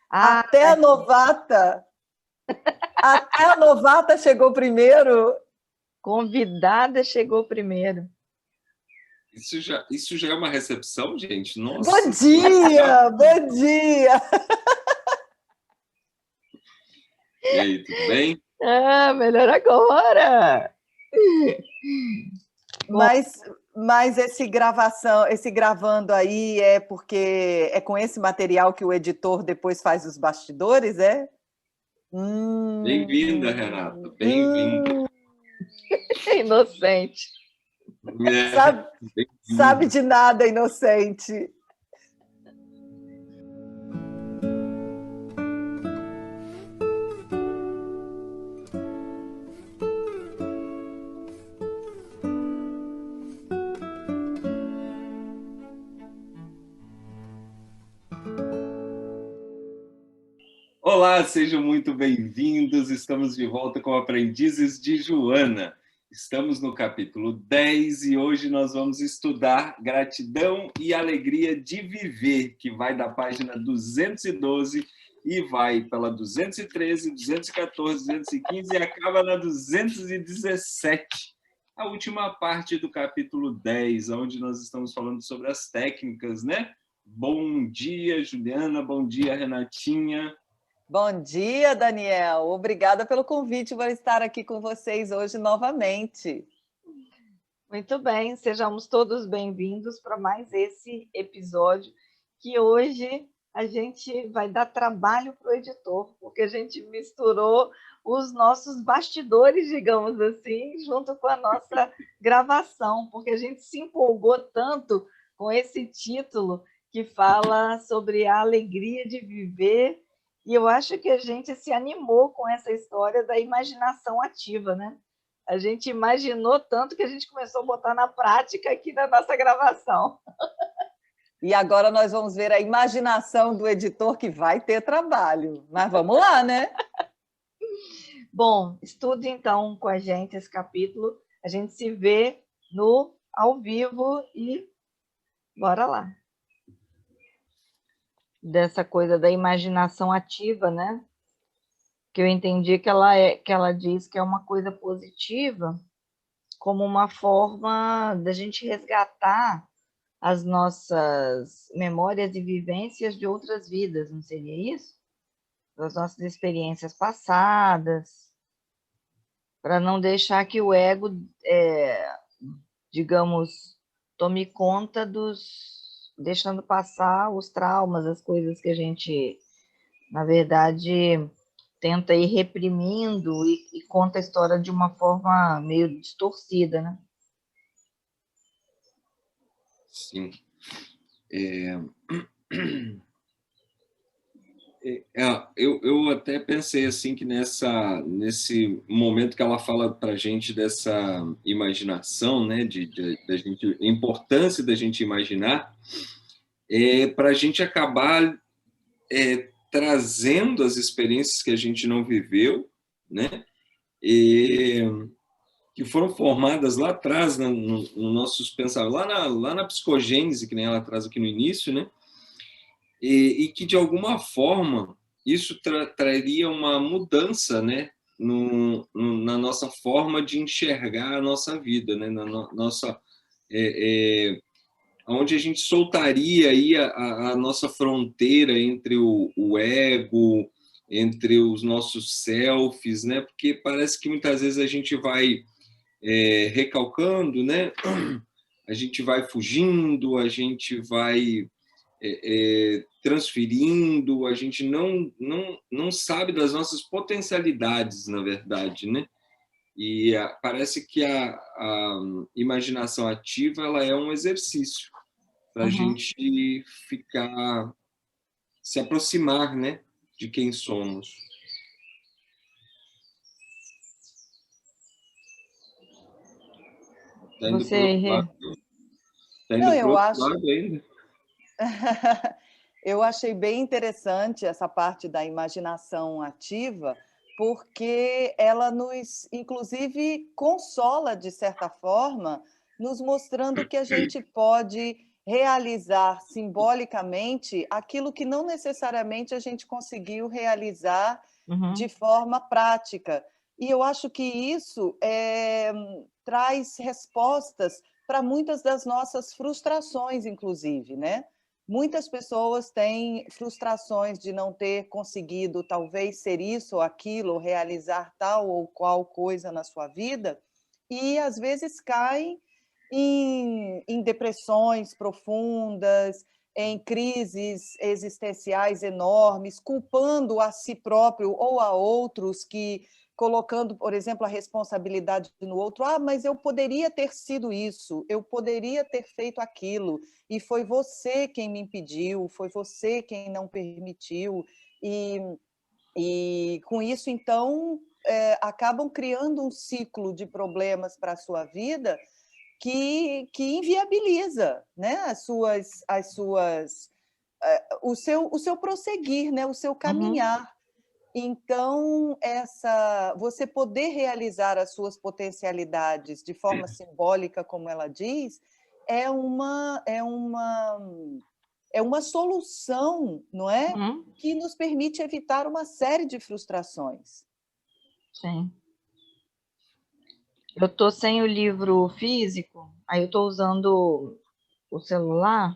Ah, Até a novata. Até a novata chegou primeiro. convidada chegou primeiro. Isso já é uma recepção, gente? Nossa. Bom dia, bom dia. E aí, tudo bem? Ah, melhor agora. Mas esse gravando aí é porque é com esse material que o editor depois faz os bastidores, é? Bem-vinda, Renata. Bem-vinda. Inocente. Sabe de nada, inocente. Olá, sejam muito bem-vindos. Estamos de volta com Aprendizes de Joana. Estamos no capítulo 10 e hoje nós vamos estudar Gratidão e Alegria de Viver, que vai da página 212 e vai pela 213, 214, 215 e acaba na 217. A última parte do capítulo 10, onde nós estamos falando sobre as técnicas, né? Bom dia, Juliana. Bom dia, Renatinha. Bom dia, Daniel. Obrigada pelo convite por estar aqui com vocês hoje novamente. Muito bem, sejamos todos bem-vindos para mais esse episódio, que hoje a gente vai dar trabalho para o editor, porque a gente misturou os nossos bastidores, digamos assim, junto com a nossa gravação, porque a gente se empolgou tanto com esse título que fala sobre a alegria de viver. E eu acho que a gente se animou com essa história da imaginação ativa, né? A gente imaginou tanto que a gente começou a botar na prática aqui na nossa gravação. E agora nós vamos ver a imaginação do editor, que vai ter trabalho. Mas vamos lá, né? Bom, estude então com a gente esse capítulo. A gente se vê no ao vivo e bora lá. Dessa coisa da imaginação ativa, né? Que eu entendi que ela diz que é uma coisa positiva, como uma forma da gente resgatar as nossas memórias e vivências de outras vidas, não seria isso? Das nossas experiências passadas, para não deixar que o ego, digamos, tome conta deixando passar os traumas, as coisas que a gente, na verdade, tenta ir reprimindo e conta a história de uma forma meio distorcida, né? Sim. Eu até pensei assim que nesse momento que ela fala para a gente dessa imaginação, né, da gente, a importância da gente imaginar, para a gente acabar trazendo as experiências que a gente não viveu, né, que foram formadas lá atrás no nossos pensamentos, lá na psicogênese, que nem ela traz aqui no início, né, e que, de alguma forma, isso traria uma mudança, né, na nossa forma de enxergar a nossa vida, né, nossa, onde a gente soltaria aí a nossa fronteira entre o ego, entre os nossos selfies, né, porque parece que muitas vezes a gente vai recalcando, né, a gente vai fugindo, a gente vai transferindo, a gente não sabe das nossas potencialidades, na verdade, né? E parece que a imaginação ativa ela é um exercício para a gente se aproximar, né, de quem somos. Está indo para o outro lado. Está indo para o outro lado ainda. Eu achei bem interessante essa parte da imaginação ativa, porque ela nos, inclusive, consola, de certa forma, nos mostrando que a gente pode realizar simbolicamente aquilo que não necessariamente a gente conseguiu realizar de forma prática. E eu acho que isso traz respostas para muitas das nossas frustrações, inclusive, né? Muitas pessoas têm frustrações de não ter conseguido, talvez, ser isso ou aquilo, ou realizar tal ou qual coisa na sua vida, e, às vezes, caem em depressões profundas, em crises existenciais enormes, culpando a si próprio ou a outros, colocando, por exemplo, a responsabilidade no outro. Mas eu poderia ter sido isso, eu poderia ter feito aquilo, e foi você quem me impediu, foi você quem não permitiu. E com isso, então, acabam criando um ciclo de problemas para a sua vida que inviabiliza, né, o seu prosseguir, né, o seu caminhar. Então, você poder realizar as suas potencialidades de forma simbólica, como ela diz, é uma solução, não é? Que nos permite evitar uma série de frustrações. Sim. Eu estou sem o livro físico, aí eu estou usando o celular.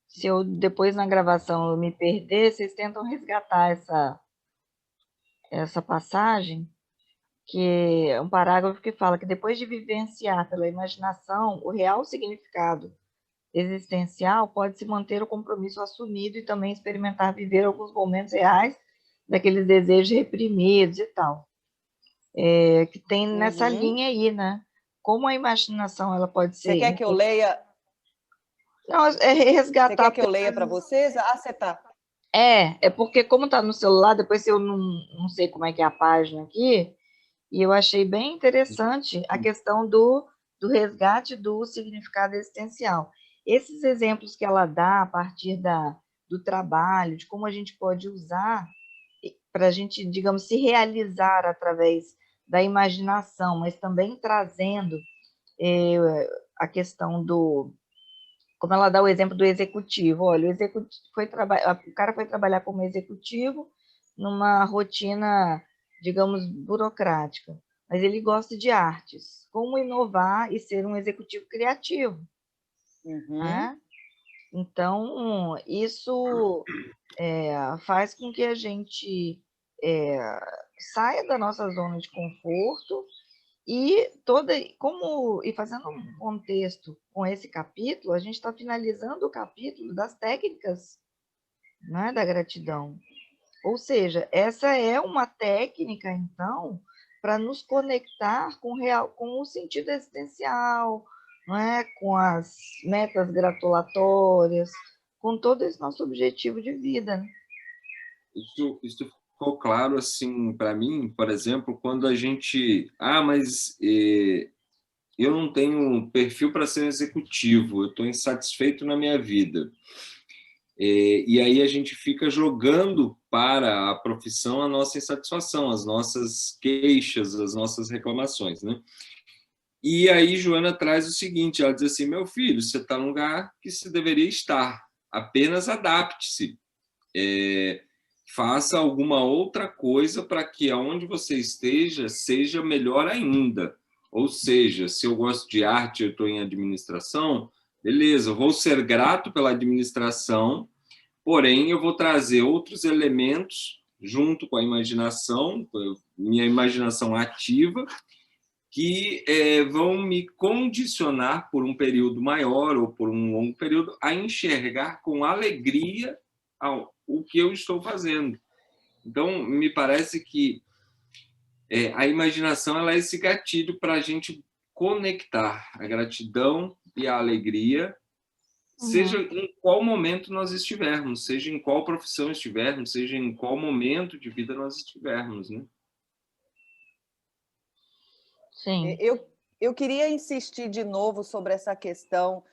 Se eu depois na gravação eu me perder, vocês tentam resgatar essa passagem, que é um parágrafo que fala que depois de vivenciar pela imaginação o real significado existencial, pode-se manter o compromisso assumido e também experimentar viver alguns momentos reais daqueles desejos reprimidos e tal. Que tem nessa linha aí, né? Como a imaginação ela pode ser... Você quer que eu leia? Não, é resgatar... Você quer que eu leia para vocês? Você está... É porque como está no celular, depois eu não sei como é que é a página aqui, e eu achei bem interessante a questão do resgate do significado existencial. Esses exemplos que ela dá a partir do trabalho, de como a gente pode usar para a gente, digamos, se realizar através da imaginação, mas também trazendo a questão do... Como ela dá o exemplo do executivo. Olha, o cara foi trabalhar como executivo numa rotina, digamos, burocrática, mas ele gosta de artes. Como inovar e ser um executivo criativo? Né? Então, isso faz com que a gente saia da nossa zona de conforto e fazendo um contexto com esse capítulo, a gente está finalizando o capítulo das técnicas, né, da gratidão. Ou seja, essa é uma técnica, então, para nos conectar com o sentido existencial, não é? Com as metas gratulatórias, com todo esse nosso objetivo de vida. Né? Isso ficou claro assim para mim, por exemplo, quando a gente... mas eu não tenho perfil para ser executivo, eu estou insatisfeito na minha vida. E aí a gente fica jogando para a profissão a nossa insatisfação, as nossas queixas, as nossas reclamações, né? E aí Joana traz o seguinte, ela diz assim, meu filho, você está no lugar que você deveria estar, apenas adapte-se, faça alguma outra coisa para que aonde você esteja seja melhor ainda. Ou seja, se eu gosto de arte, eu estou em administração, beleza, eu vou ser grato pela administração, porém eu vou trazer outros elementos junto com a imaginação, minha imaginação ativa, que vão me condicionar por um período maior ou por um longo período a enxergar com alegria o que eu estou fazendo. Então, me parece que a imaginação ela é esse gatilho para a gente conectar a gratidão e a alegria, seja em qual momento nós estivermos, seja em qual profissão estivermos, seja em qual momento de vida nós estivermos, né? Sim. Eu queria insistir de novo sobre essa questão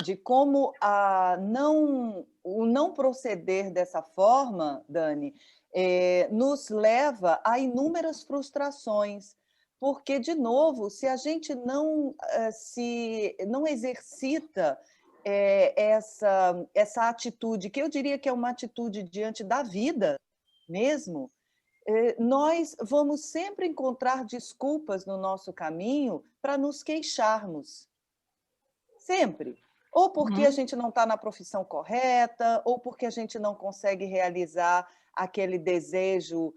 de como o não proceder dessa forma, Dani, nos leva a inúmeras frustrações, porque, de novo, se a gente não exercita essa atitude, que eu diria que é uma atitude diante da vida mesmo, nós vamos sempre encontrar desculpas no nosso caminho para nos queixarmos. Sempre. Ou porque a gente não está na profissão correta, ou porque a gente não consegue realizar aquele desejo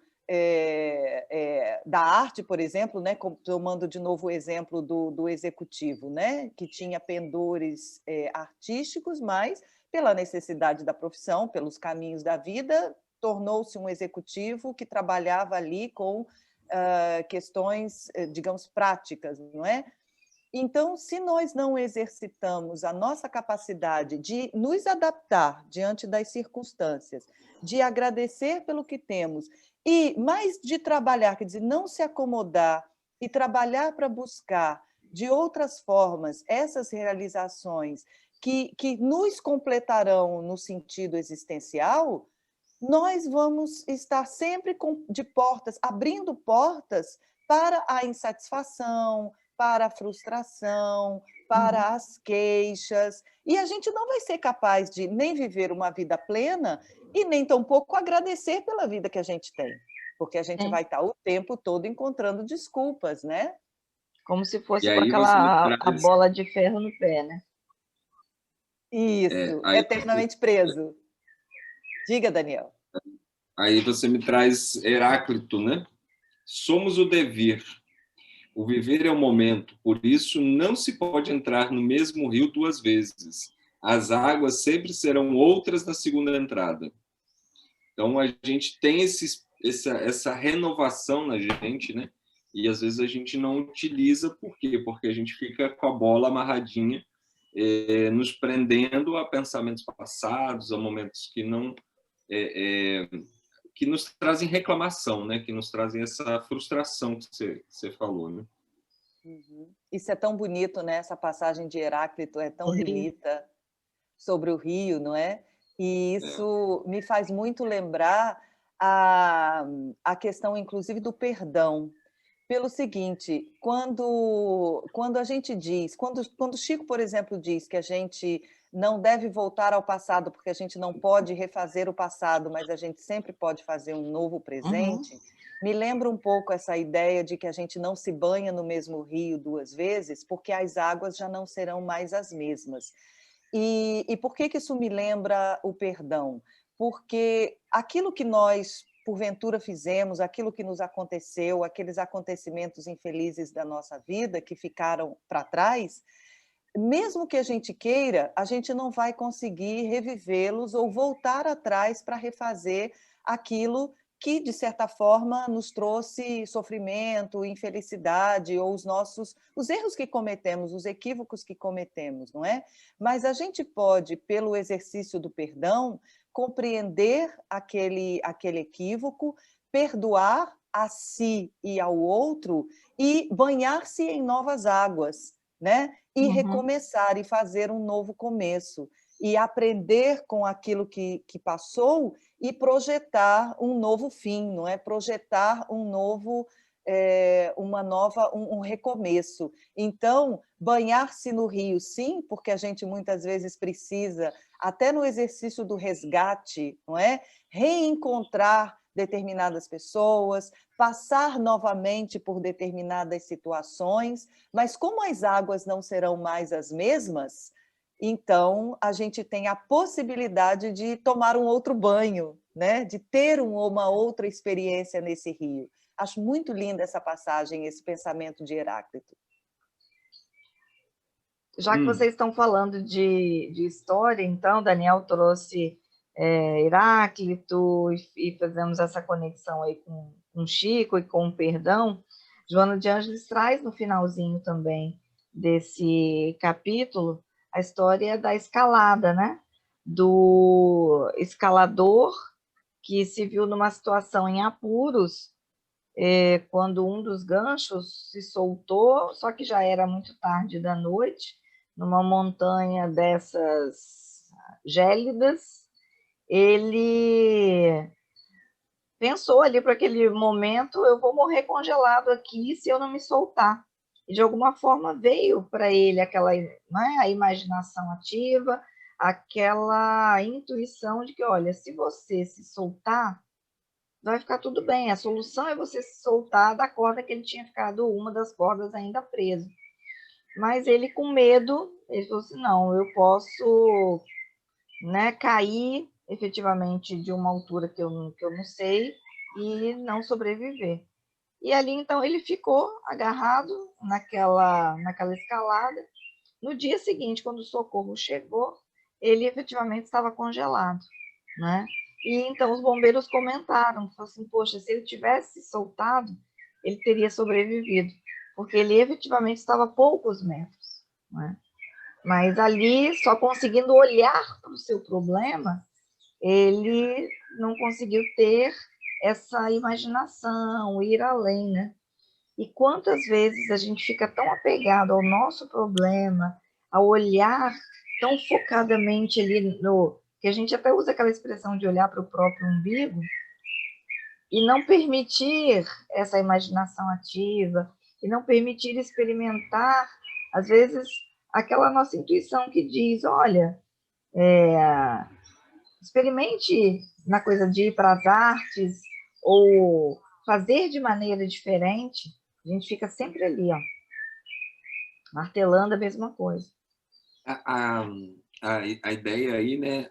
da arte, por exemplo, né? Tomando de novo o exemplo do executivo, né? Que tinha pendores artísticos, mas pela necessidade da profissão, pelos caminhos da vida, tornou-se um executivo que trabalhava ali com questões, digamos, práticas, não é? Então, se nós não exercitamos a nossa capacidade de nos adaptar diante das circunstâncias, de agradecer pelo que temos, e mais de trabalhar, quer dizer, não se acomodar e trabalhar para buscar de outras formas essas realizações que nos completarão no sentido existencial, nós vamos estar sempre de portas, abrindo portas para a insatisfação, para a frustração, para as queixas, e a gente não vai ser capaz de nem viver uma vida plena e nem tampouco agradecer pela vida que a gente tem, porque a gente vai estar o tempo todo encontrando desculpas, né? Como se fosse com aquela a bola de ferro no pé, né? Isso, eternamente preso. Diga, Daniel. Aí você me traz Heráclito, né? Somos o devir. O viver é o momento, por isso não se pode entrar no mesmo rio duas vezes. As águas sempre serão outras na segunda entrada. Então, a gente tem essa renovação na gente, né? E às vezes a gente não utiliza, por quê? Porque a gente fica com a bola amarradinha, nos prendendo a pensamentos passados, a momentos que não... que nos trazem reclamação, né? Que nos trazem essa frustração que você falou, né? Isso é tão bonito, né? Essa passagem de Heráclito é tão bonita sobre o rio, não é? E isso me faz muito lembrar a questão, inclusive, do perdão. Pelo seguinte, quando a gente diz, quando Chico, por exemplo, diz que a gente não deve voltar ao passado, porque a gente não pode refazer o passado, mas a gente sempre pode fazer um novo presente, me lembra um pouco essa ideia de que a gente não se banha no mesmo rio duas vezes, porque as águas já não serão mais as mesmas. E por que isso me lembra o perdão? Porque aquilo que nós, porventura, fizemos, aquilo que nos aconteceu, aqueles acontecimentos infelizes da nossa vida que ficaram para trás, mesmo que a gente queira, a gente não vai conseguir revivê-los ou voltar atrás para refazer aquilo que, de certa forma, nos trouxe sofrimento, infelicidade, ou os erros que cometemos, os equívocos que cometemos, não é? Mas a gente pode, pelo exercício do perdão, compreender aquele equívoco, perdoar a si e ao outro e banhar-se em novas águas, né? E recomeçar e fazer um novo começo e aprender com aquilo que passou e projetar um novo fim, não é? Projetar um recomeço. Então, banhar-se no rio, sim, porque a gente muitas vezes precisa, até no exercício do resgate, não é? Reencontrar determinadas pessoas, passar novamente por determinadas situações, mas como as águas não serão mais as mesmas, então a gente tem a possibilidade de tomar um outro banho, né? De ter uma outra experiência nesse rio. Acho muito linda essa passagem, esse pensamento de Heráclito. Já que vocês estão falando de história, então, Daniel trouxe Heráclito e fazemos essa conexão aí com Chico e com o perdão. Joana de Ângeles traz no finalzinho também desse capítulo a história da escalada, né? Do escalador que se viu numa situação em apuros quando um dos ganchos se soltou, só que já era muito tarde da noite, numa montanha dessas gélidas, ele pensou ali para aquele momento, eu vou morrer congelado aqui se eu não me soltar. e de alguma forma veio para ele aquela, né, a imaginação ativa, aquela intuição de que, olha, se você se soltar, vai ficar tudo bem. A solução é você se soltar da corda que ele tinha ficado, uma das cordas ainda presa. Mas ele, com medo, ele falou assim, não, eu posso, né, cair efetivamente de uma altura que eu não sei e não sobreviver. E ali, então, ele ficou agarrado naquela escalada. No dia seguinte, quando o socorro chegou, ele efetivamente estava congelado, né? E então os bombeiros comentaram, falaram assim, poxa, se ele tivesse soltado, ele teria sobrevivido, porque ele efetivamente estava a poucos metros, né? Mas ali, só conseguindo olhar para o seu problema, ele não conseguiu ter essa imaginação, ir além, né? E quantas vezes a gente fica tão apegado ao nosso problema, a olhar tão focadamente ali no... que a gente até usa aquela expressão de olhar para o próprio umbigo, e não permitir essa imaginação ativa, e não permitir experimentar, às vezes, aquela nossa intuição que diz, olha, experimente na coisa de ir para as artes, ou fazer de maneira diferente. A gente fica sempre ali, ó, martelando a mesma coisa. A, a, a ideia aí, né?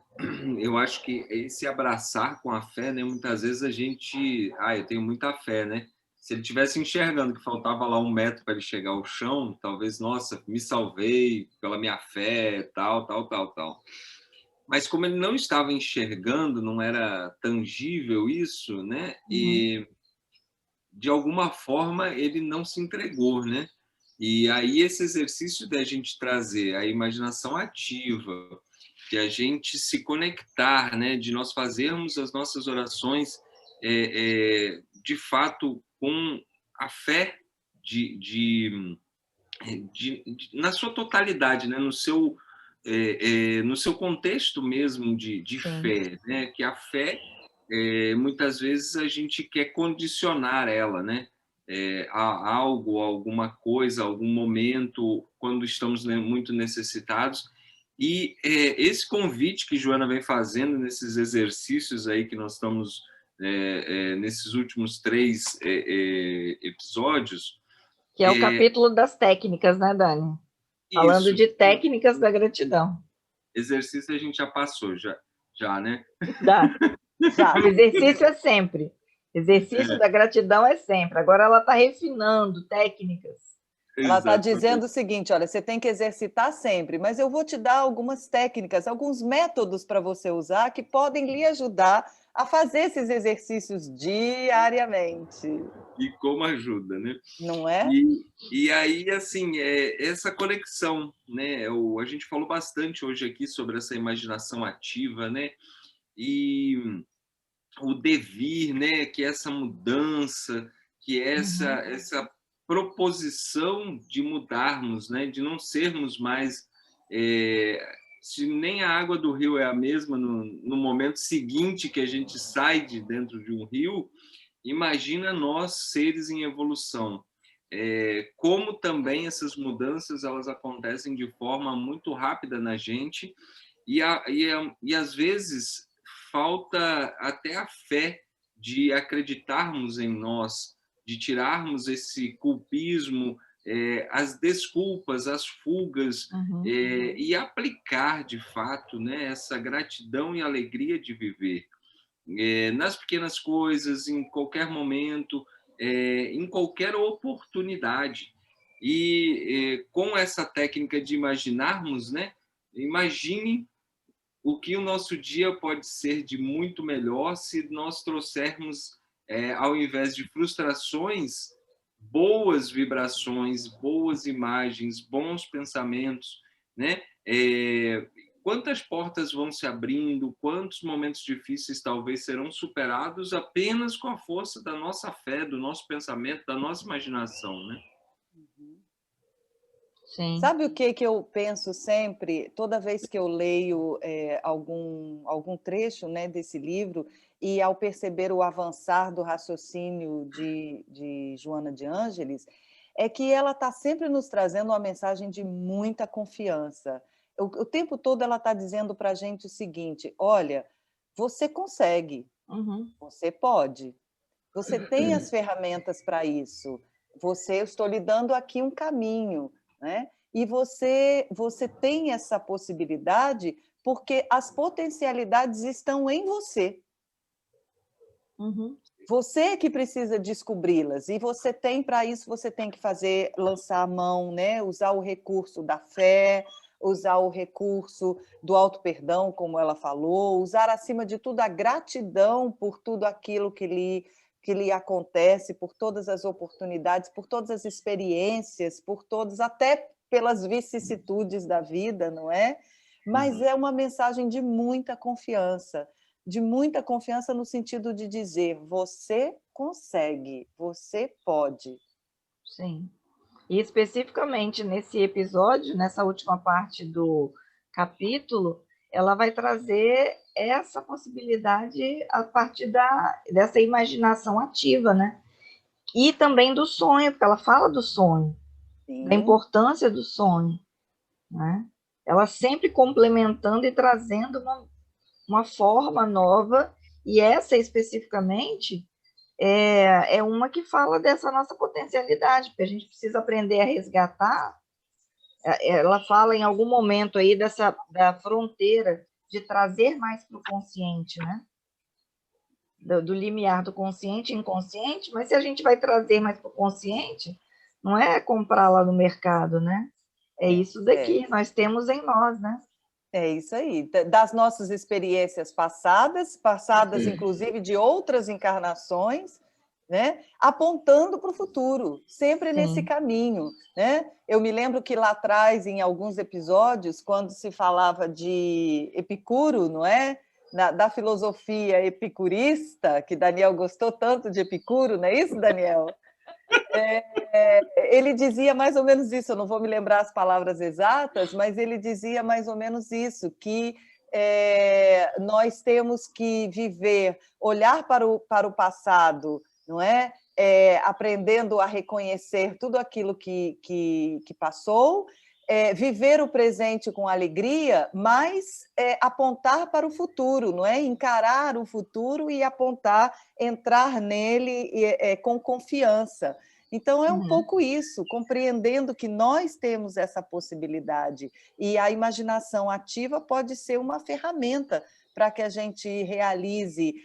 Eu acho que esse abraçar com a fé, né? Muitas vezes a gente... eu tenho muita fé, né? Se ele tivesse enxergando que faltava lá 1 metro para ele chegar ao chão, talvez, nossa, me salvei pela minha fé, tal, tal, tal, tal. Mas como ele não estava enxergando, não era tangível isso, né? E de alguma forma ele não se entregou, né? E aí esse exercício da gente trazer a imaginação ativa, de a gente se conectar, né? De nós fazermos as nossas orações de fato com a fé na sua totalidade, né? No seu contexto mesmo de fé, né? Que a fé, muitas vezes a gente quer condicionar ela, né? A algo, alguma coisa, algum momento, quando estamos muito necessitados. E esse convite que Joana vem fazendo nesses exercícios aí que nós estamos nesses últimos 3 episódios, que é o capítulo das técnicas, né, Dani? Falando isso. de técnicas da gratidão. Exercício a gente já passou, já, né? Já. O exercício é sempre. Exercício da gratidão é sempre. Agora ela está refinando técnicas. Ela está dizendo o seguinte, olha, você tem que exercitar sempre, mas eu vou te dar algumas técnicas, alguns métodos para você usar que podem lhe ajudar a fazer esses exercícios diariamente. E como ajuda, né? Não é? E aí, assim, essa conexão, né? A gente falou bastante hoje aqui sobre essa imaginação ativa, né? E o devir, né? Que é essa mudança, que é essa proposição de mudarmos, né? De não sermos mais... se nem a água do rio é a mesma no momento seguinte que a gente sai de dentro de um rio, imagina nós, seres em evolução. Como também essas mudanças elas acontecem de forma muito rápida na gente e às vezes falta até a fé de acreditarmos em nós, de tirarmos esse culpismo, as desculpas, as fugas, e aplicar de fato, né, essa gratidão e alegria de viver. Nas pequenas coisas, em qualquer momento, em qualquer oportunidade. E com essa técnica de imaginarmos, né? Imagine o que o nosso dia pode ser de muito melhor se nós trouxermos, ao invés de frustrações, boas vibrações, boas imagens, bons pensamentos, né? Quantas portas vão se abrindo, quantos momentos difíceis talvez serão superados apenas com a força da nossa fé, do nosso pensamento, da nossa imaginação, né? Sim. Sabe o que eu penso sempre, toda vez que eu leio algum trecho, né, desse livro, e ao perceber o avançar do raciocínio de Joana de Ângeles, é que ela está sempre nos trazendo uma mensagem de muita confiança. O tempo todo ela está dizendo para a gente o seguinte: olha, você consegue, você pode, você tem as ferramentas para isso, eu estou lhe dando aqui um caminho, né? E você tem essa possibilidade porque as potencialidades estão em você. Você que precisa descobri-las, e você tem, para isso, você tem que lançar a mão, né? Usar o recurso da fé, usar o recurso do auto-perdão, como ela falou, usar, acima de tudo, a gratidão por tudo aquilo que lhe acontece, por todas as oportunidades, por todas as experiências, até pelas vicissitudes da vida, não é? Mas é uma mensagem de muita confiança no sentido de dizer: você consegue, você pode. Sim. E especificamente nesse episódio, nessa última parte do capítulo, ela vai trazer essa possibilidade a partir dessa imaginação ativa, né? E também do sonho, porque ela fala do sonho, Sim. Da importância do sonho, né? Ela sempre complementando e trazendo uma forma nova, e essa especificamente é uma que fala dessa nossa potencialidade, porque a gente precisa aprender a resgatar. Ela fala em algum momento aí da fronteira de trazer mais para o consciente, né? Do limiar do consciente e inconsciente, mas se a gente vai trazer mais para o consciente, não é comprar lá no mercado, né? É isso daqui, nós temos em nós, né? É isso aí, das nossas experiências passadas inclusive de outras encarnações, né? Apontando para o futuro, sempre nesse caminho, né? Eu me lembro que lá atrás, em alguns episódios, quando se falava de Epicuro, não é? Da filosofia epicurista, que Daniel gostou tanto de Epicuro, não é isso, Daniel? Ele dizia mais ou menos isso, eu não vou me lembrar as palavras exatas, mas ele dizia mais ou menos isso, que nós temos que viver, olhar para o passado, não é? Aprendendo a reconhecer tudo aquilo que passou, viver o presente com alegria, mas apontar para o futuro, não é? Encarar o futuro e apontar, entrar nele com confiança. Então, é um pouco isso, compreendendo que nós temos essa possibilidade, e a imaginação ativa pode ser uma ferramenta para que a gente realize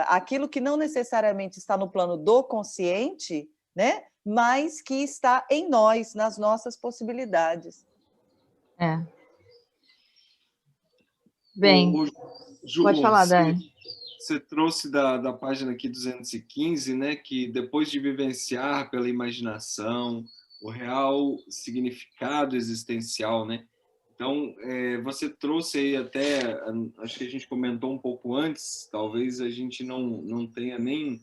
aquilo que não necessariamente está no plano do consciente, né? Mas que está em nós, nas nossas possibilidades. Bem, Ju, pode falar, Dani. Você trouxe da página aqui 215, né, que depois de vivenciar pela imaginação o real significado existencial, né? Então, você trouxe aí até, acho que a gente comentou um pouco antes, talvez a gente não tenha nem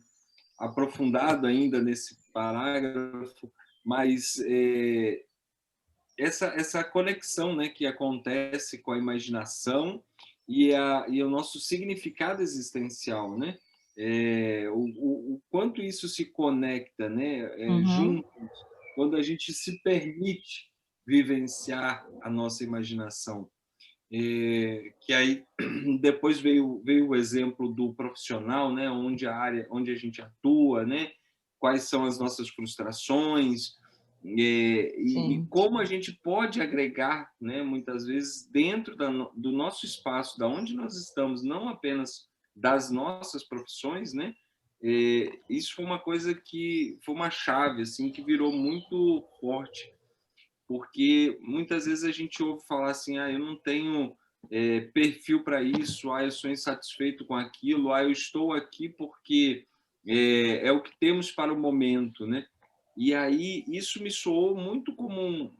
aprofundado ainda nesse parágrafo, mas essa conexão, né, que acontece com a imaginação e o nosso significado existencial, né? O quanto isso se conecta, né? Juntos, quando a gente se permite vivenciar a nossa imaginação. Que aí depois veio o exemplo do profissional, né? Onde a gente atua, né? Quais são as nossas frustrações, e como a gente pode agregar, né, muitas vezes, dentro do nosso espaço, da onde nós estamos, não apenas das nossas profissões, né? Isso foi uma coisa que foi uma chave assim, que virou muito forte, porque muitas vezes a gente ouve falar assim: eu não tenho perfil para isso, eu sou insatisfeito com aquilo, eu estou aqui porque é o que temos para o momento, né? E aí isso me soou muito como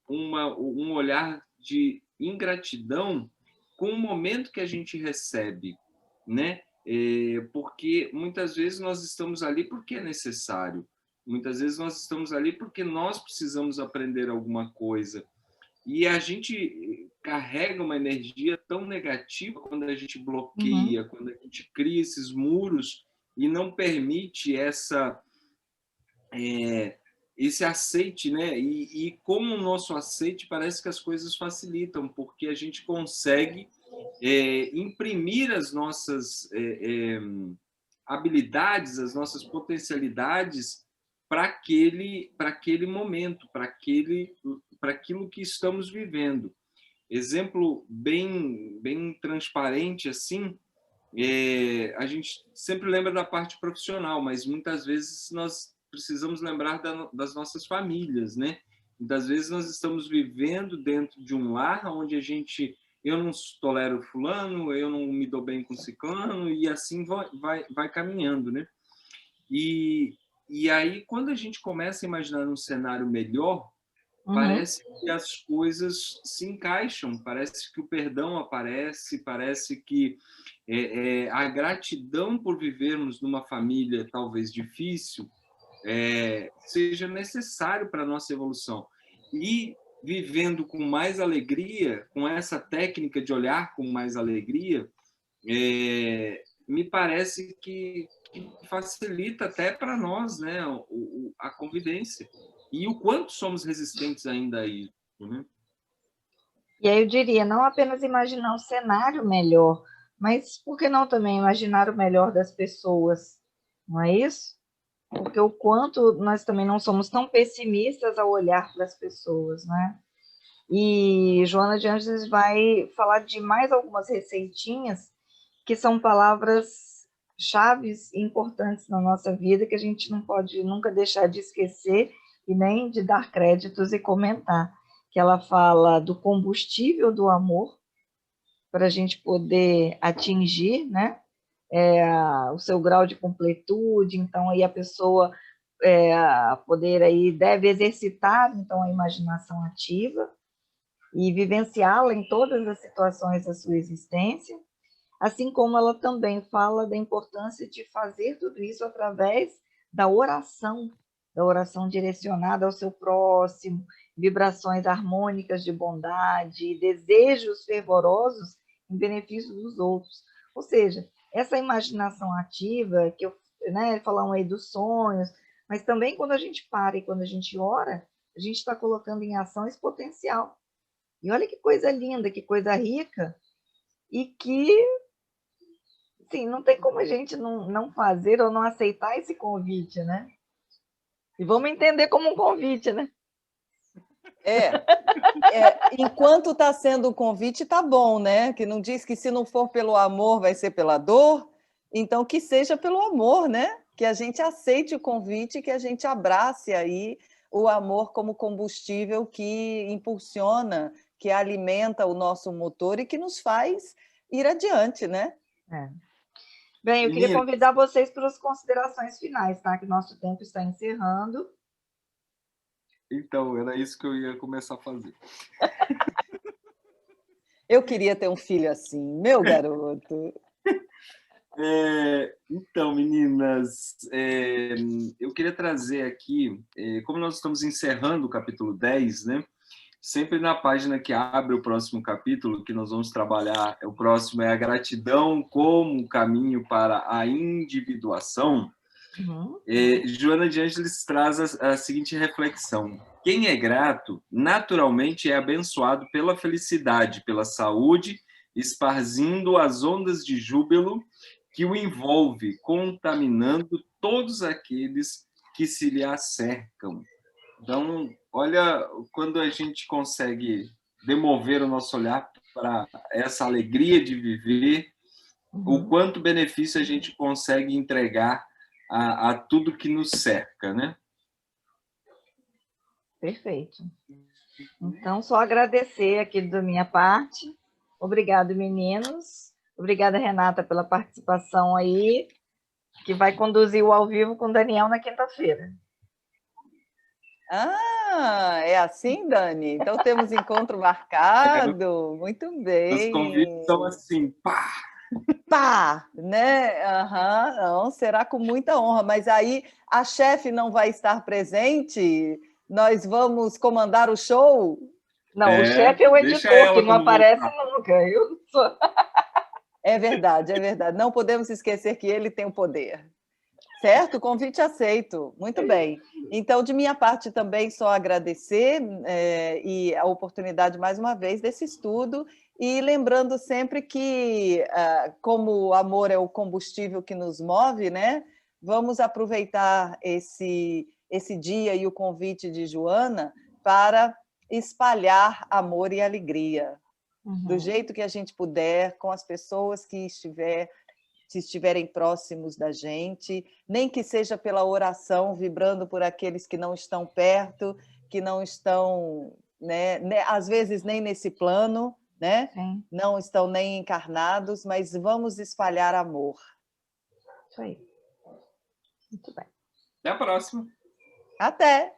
um olhar de ingratidão com o momento que a gente recebe, né? Porque muitas vezes nós estamos ali porque é necessário, muitas vezes nós estamos ali porque nós precisamos aprender alguma coisa. E a gente carrega uma energia tão negativa quando a gente bloqueia, quando a gente cria esses muros e não permite esse aceite, né? E como o nosso aceite, parece que as coisas facilitam, porque a gente consegue imprimir as nossas habilidades, as nossas potencialidades para aquele momento, para aquilo que estamos vivendo. Exemplo bem transparente assim, a gente sempre lembra da parte profissional, mas muitas vezes nós precisamos lembrar das nossas famílias, né? Muitas vezes nós estamos vivendo dentro de um lar onde eu não tolero fulano, eu não me dou bem com ciclano, e assim vai caminhando, né? E aí, quando a gente começa a imaginar um cenário melhor, parece que as coisas se encaixam, parece que o perdão aparece, parece que a gratidão por vivermos numa família talvez difícil seja necessário para a nossa evolução. E vivendo com mais alegria, com essa técnica de olhar com mais alegria, me parece que facilita até para nós, né, a convivência. E o quanto somos resistentes ainda a isso, né? E aí eu diria, não apenas imaginar um cenário melhor, mas por que não também imaginar o melhor das pessoas? Não é isso? Porque o quanto nós também não somos tão pessimistas ao olhar para as pessoas, né? E Joana de Ângeles vai falar de mais algumas receitinhas que são palavras chaves importantes na nossa vida que a gente não pode nunca deixar de esquecer e nem de dar créditos e comentar. Que ela fala do combustível do amor para a gente poder atingir, né? O seu grau de completude, então aí a pessoa poder aí deve exercitar então a imaginação ativa e vivenciá-la em todas as situações da sua existência, assim como ela também fala da importância de fazer tudo isso através da oração direcionada ao seu próximo, vibrações harmônicas de bondade, desejos fervorosos em benefício dos outros. Ou seja, essa imaginação ativa, que eu falamos aí dos sonhos, mas também quando a gente para e quando a gente ora, a gente está colocando em ação esse potencial. E olha que coisa linda, que coisa rica, e que, sim, não tem como a gente não fazer ou não aceitar esse convite, né? E vamos entender como um convite, né? Enquanto está sendo um convite, está bom, né? Que não diz que se não for pelo amor, vai ser pela dor. Então, que seja pelo amor, né? Que a gente aceite o convite, que a gente abrace aí o amor como combustível que impulsiona, que alimenta o nosso motor e que nos faz ir adiante, né? Bem, eu queria convidar vocês para as considerações finais, tá? Que nosso tempo está encerrando. Então, era isso que eu ia começar a fazer. Eu queria ter um filho assim, meu garoto. Então, meninas, eu queria trazer aqui, como nós estamos encerrando o capítulo 10, né? Sempre na página que abre o próximo capítulo, que nós vamos trabalhar, o próximo é a gratidão como caminho para a individuação. Joana de Ângeles traz a seguinte reflexão: quem é grato, naturalmente é abençoado pela felicidade, pela saúde, esparzindo as ondas de júbilo que o envolve, contaminando todos aqueles que se lhe acercam. Então, olha, quando a gente consegue demover o nosso olhar para essa alegria de viver, o quanto benefício a gente consegue entregar a tudo que nos cerca, né? Perfeito. Então, só agradecer aqui da minha parte. Obrigado, meninos. Obrigada, Renata, pela participação aí, que vai conduzir o ao vivo com o Daniel na quinta-feira. Ah, é assim, Dani? Então temos encontro marcado. Muito bem. Os convites são assim, pá! Pá, né? Não, será com muita honra. Mas aí a chefe não vai estar presente? Nós vamos comandar o show? Não, o chefe é o editor, que não aparece nunca. Eu não sou. É verdade, é verdade. Não podemos esquecer que ele tem o poder. Certo, convite aceito. Muito bem. Então, de minha parte também, só agradecer e a oportunidade, mais uma vez, desse estudo, e lembrando sempre que, como o amor é o combustível que nos move, né? Vamos aproveitar esse dia e o convite de Joana para espalhar amor e alegria, do jeito que a gente puder, com as pessoas que se estiverem próximos da gente, nem que seja pela oração, vibrando por aqueles que não estão perto, que não estão, né, às vezes nem nesse plano, né? Não estão nem encarnados, mas vamos espalhar amor. Isso aí. Muito bem. Até a próxima. Até!